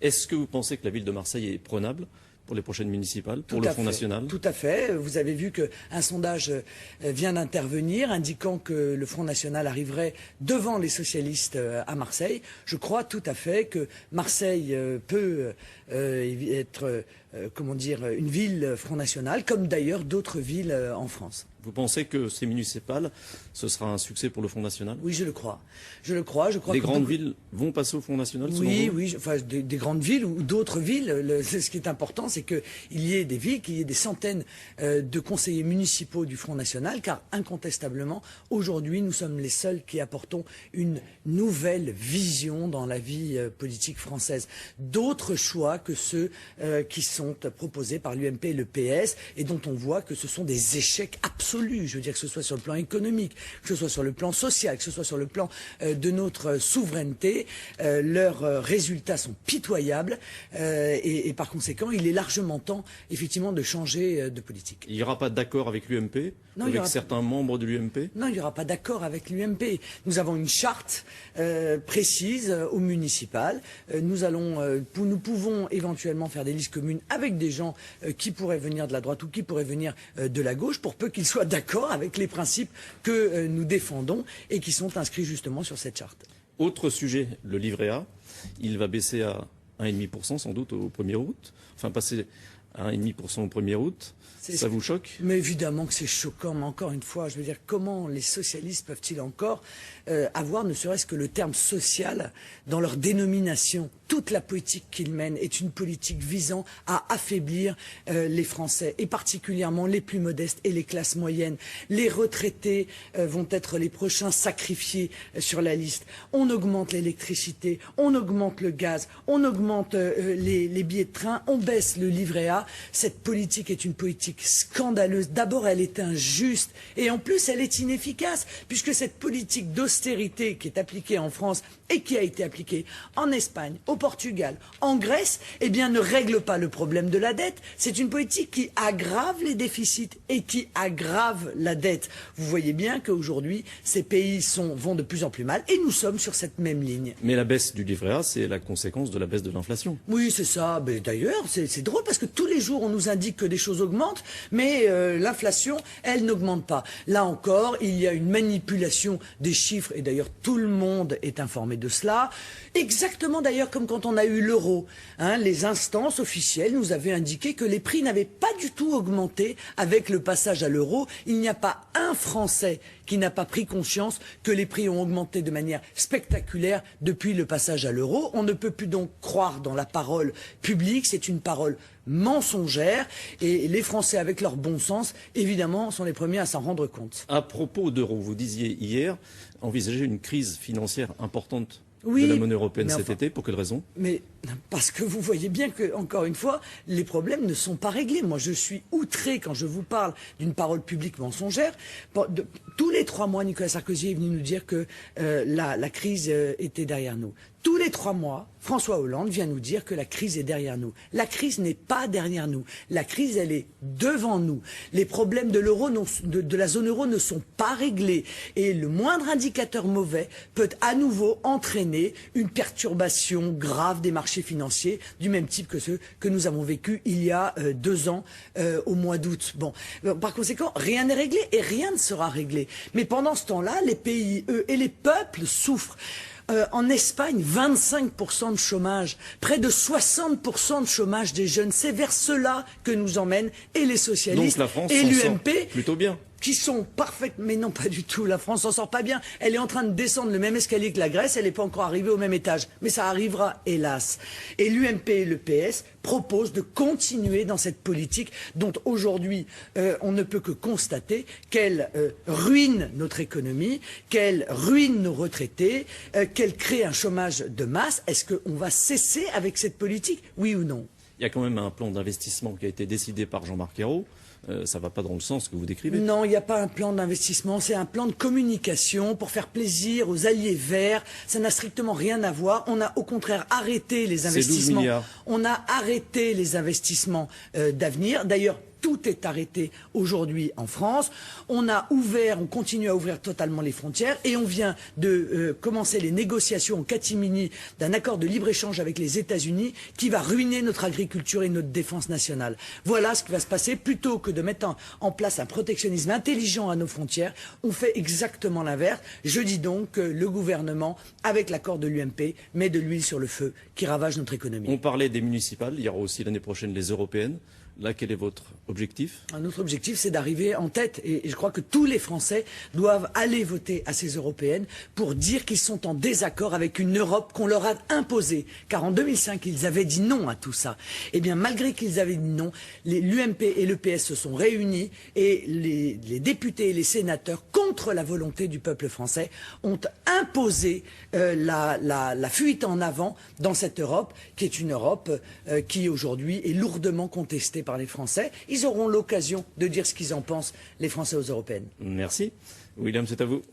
Est-ce que vous pensez que la ville de Marseille est prenable pour les prochaines municipales, pour le Front National? Tout à fait. Vous avez vu qu'un sondage vient d'intervenir indiquant que le Front National arriverait devant les socialistes à Marseille. Je crois tout à fait que Marseille peut être, comment dire, une ville Front National, comme d'ailleurs d'autres villes en France. Vous pensez que ces municipales, ce sera un succès pour le Front National? Oui, je le crois. Je le crois. Les grandes villes vont passer au Front National, selon vous? Oui, enfin, des grandes villes ou d'autres villes. Ce qui est important, c'est qu'il y ait des villes, qu'il y ait des centaines de conseillers municipaux du Front National, car incontestablement, aujourd'hui, nous sommes les seuls qui apportons une nouvelle vision dans la vie politique française. D'autres choix que ceux qui sont proposés par l'UMP et le PS, et dont on voit que ce sont des échecs absolus. Je veux dire que ce soit sur le plan économique, que ce soit sur le plan social, que ce soit sur le plan de notre souveraineté, leurs résultats sont pitoyables et par conséquent, il est largement temps, effectivement, de changer de politique. Il n'y aura pas d'accord avec l'UMP, avec certains membres de l'UMP? Non, il n'y aura pas d'accord avec l'UMP. Nous avons une charte précise au municipal. Nous pouvons éventuellement faire des listes communes avec des gens qui pourraient venir de la droite ou qui pourraient venir de la gauche, pour peu qu'ils soient d'accord avec les principes que nous défendons et qui sont inscrits justement sur cette charte. Autre sujet, le livret A. Il va baisser à 1,5% sans doute au 1er août. Enfin, passer à 1,5% au 1er août. Ça vous choque? Mais évidemment que c'est choquant, mais encore une fois, je veux dire, comment les socialistes peuvent-ils encore avoir ne serait-ce que le terme social dans leur dénomination? Toute la politique qu'ils mènent est une politique visant à affaiblir les Français, et particulièrement les plus modestes et les classes moyennes. Les retraités vont être les prochains sacrifiés sur la liste. On augmente l'électricité, on augmente le gaz, on augmente les billets de train, on baisse le livret A. Cette politique est une politique scandaleuse. D'abord, elle est injuste et en plus, elle est inefficace, puisque cette politique d'austérité qui est appliquée en France et qui a été appliquée en Espagne, au Portugal, en Grèce, eh bien, ne règle pas le problème de la dette. C'est une politique qui aggrave les déficits et qui aggrave la dette. Vous voyez bien qu'aujourd'hui, ces pays vont de plus en plus mal et nous sommes sur cette même ligne. Mais la baisse du livret A, c'est la conséquence de la baisse de l'inflation. Oui, c'est ça. Mais d'ailleurs, c'est drôle parce que tous les jours, on nous indique que des choses augmentent, mais l'inflation, elle n'augmente pas. Là encore, il y a une manipulation des chiffres et d'ailleurs, tout le monde est informé de cela. Exactement d'ailleurs comme quand on a eu l'euro. Les instances officielles nous avaient indiqué que les prix n'avaient pas du tout augmenté avec le passage à l'euro. Il n'y a pas un Français qui n'a pas pris conscience que les prix ont augmenté de manière spectaculaire depuis le passage à l'euro. On ne peut plus donc croire dans la parole publique, c'est une parole mensongère et les Français, avec leur bon sens, évidemment, sont les premiers à s'en rendre compte. À propos d'euro, vous disiez hier envisager une crise financière importante de la monnaie européenne cet été. Pour quelle raison? Mais parce que vous voyez bien que, encore une fois, les problèmes ne sont pas réglés. Moi, je suis outré quand je vous parle d'une parole publique mensongère. Tous les 3 mois, Nicolas Sarkozy est venu nous dire que la crise était derrière nous. Tous les 3 mois, François Hollande vient nous dire que la crise est derrière nous. La crise n'est pas derrière nous. La crise, elle est devant nous. Les problèmes de l'euro, de la zone euro ne sont pas réglés. Et le moindre indicateur mauvais peut à nouveau entraîner une perturbation grave des marchés financiers, du même type que ceux que nous avons vécu il y a 2 ans au mois d'août. Bon, par conséquent, rien n'est réglé et rien ne sera réglé. Mais pendant ce temps-là, les pays, eux, et les peuples souffrent. En Espagne, 25% de chômage, près de 60% de chômage des jeunes. C'est vers cela que nous emmènent et les socialistes et l'UMP. Plutôt bien. Qui sont parfaites, mais non pas du tout, la France s'en sort pas bien, elle est en train de descendre le même escalier que la Grèce, elle n'est pas encore arrivée au même étage, mais ça arrivera hélas. Et l'UMP et le PS proposent de continuer dans cette politique dont aujourd'hui on ne peut que constater qu'elle ruine notre économie, qu'elle ruine nos retraités, qu'elle crée un chômage de masse. Est-ce qu'on va cesser avec cette politique, oui ou non? Il y a quand même un plan d'investissement qui a été décidé par Jean-Marc Ayrault. Ça ne va pas dans le sens que vous décrivez. Non, il n'y a pas un plan d'investissement, c'est un plan de communication pour faire plaisir aux alliés verts. Ça n'a strictement rien à voir. On a au contraire arrêté les investissements. On a arrêté les investissements d'avenir. D'ailleurs, tout est arrêté aujourd'hui en France. On continue à ouvrir totalement les frontières et on vient de commencer les négociations en catimini d'un accord de libre-échange avec les États-Unis qui va ruiner notre agriculture et notre défense nationale. Voilà ce qui va se passer. Plutôt que de mettre en place un protectionnisme intelligent à nos frontières, on fait exactement l'inverse. Je dis donc que le gouvernement, avec l'accord de l'UMP, met de l'huile sur le feu qui ravage notre économie. On parlait des municipales, il y aura aussi l'année prochaine les européennes. Là, quel est votre objectif? Notre objectif, c'est d'arriver en tête. Et je crois que tous les Français doivent aller voter à ces européennes pour dire qu'ils sont en désaccord avec une Europe qu'on leur a imposée. Car en 2005, ils avaient dit non à tout ça. Eh bien, malgré qu'ils avaient dit non, l'UMP et le PS se sont réunis et les députés et les sénateurs, contre la volonté du peuple français, ont imposé la fuite en avant dans cette Europe, qui est une Europe qui aujourd'hui est lourdement contestée par les Français. Ils auront l'occasion de dire ce qu'ils en pensent, les Français aux européennes. Merci. William, c'est à vous.